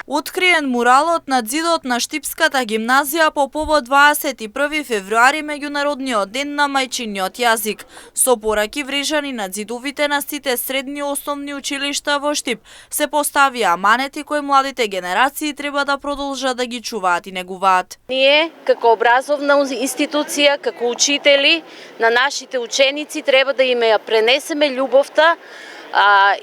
Откриен муралот над зидот на Штипската гимназија по повод 21 февруари меѓународниот ден на мајчиниот јазик. Со пораки врежани над зидовите на сите средни и основни училишта во Штип се поставија аманети кои младите генерации треба да продолжат да ги чуваат и негуваат. Ние, како образовна институција, како учители на нашите ученици, треба да им ја пренесеме љубовта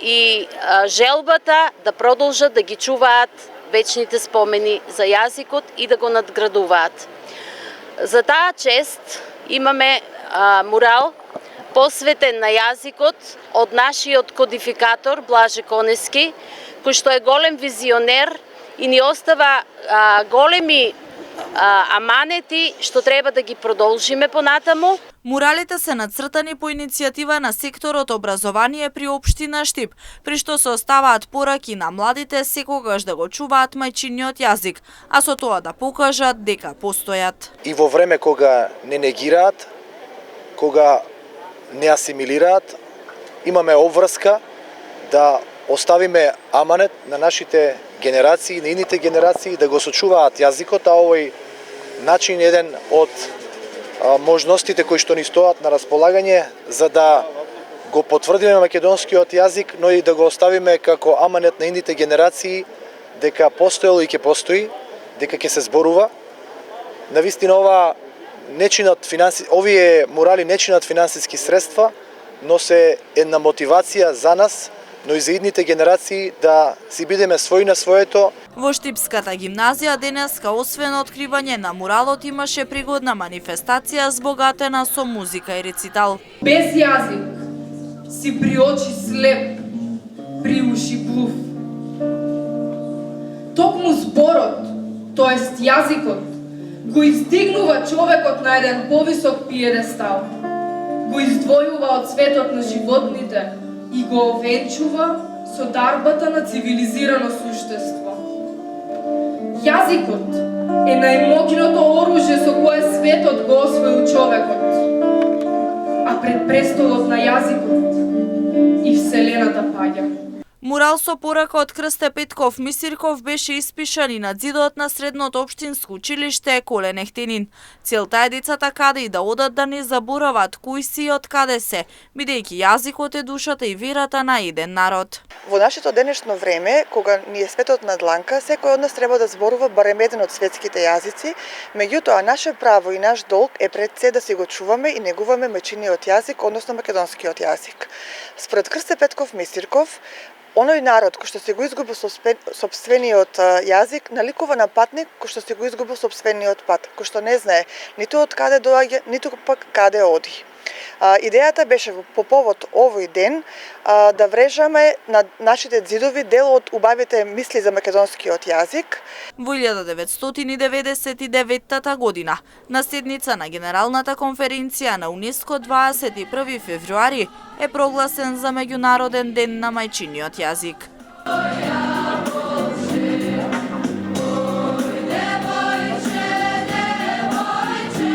и желбата да продолжат да ги чуваат вечните спомени за јазикот и да го надградуваат. За таа чест имаме мурал посветен на јазикот од нашиот кодификатор Блаже Конески, кој што е голем визионер и ни остава големи аманети што треба да ги продолжиме понатаму. Муралите се нацртани по иницијатива на секторот образование при општина Штип, при што се оставаат пораки на младите секогаш да го чуваат мајчиниот јазик, а со тоа да покажат дека постојат. И во време кога не негираат, кога не асимилираат, имаме обврска да оставиме аманет на нашите генерации, на ините генерации да го сочуваат јазикот, а овој начин еден од можностите кои што ни стоат на располагање за да го потврдиме македонскиот јазик, но и да го оставиме како аманет на ините генерации дека постоело и ќе постои, дека ќе се зборува. Навистина овие мурали не чинат финансиски средства, но се една мотивација за нас, но и за идните генерации да си бидеме свој на своето. Во Штипската гимназија денеска освен откривање на муралот имаше пригодна манифестација збогатена со музика и рецитал. Без јазик си при очи слеп, при уши глув. Токму зборот, тоест јазикот, го издигнува човекот на еден повисок пиедестал, го издвојува од светот на животните и го овенчува со дарбата на цивилизирано суштество. Јазикот е најмоќното оружје со кое светот го освоил човекот, а пред престолот на јазикот и вселената паѓа. Мурал со порака од Крсте Петков Мисирков беше испишан и над зидот на средното општинско училиште Коле Нехтенин. Целта е децата каде и да одат да не заборават кои си и од каде се, бидејќи јазикот е душата и верата на еден народ. Во нашето денешно време, кога ни е светот на дланка, секој од нас треба да зборува барем еден од светските јазици, меѓутоа наше право и наш долг е пред се да си го чуваме и негуваме мајчиниот јазик, односно македонскиот јазик. Според Крсте Петков Мисирков, оној народ кој што се го изгубил сопствениот јазик наликува на патник кој што се го изгубил сопствениот пат, кој што не знае ниту од каде доаѓа, ниту пак каде оди. Идејата беше по повод овој ден да врежаме на нашите зидови дел од убавите мисли за македонскиот јазик. Во 1999 година, на седница на Генералната конференција на УНЕСКО 21 февруари е прогласен за меѓународен ден на мајчиниот јазик.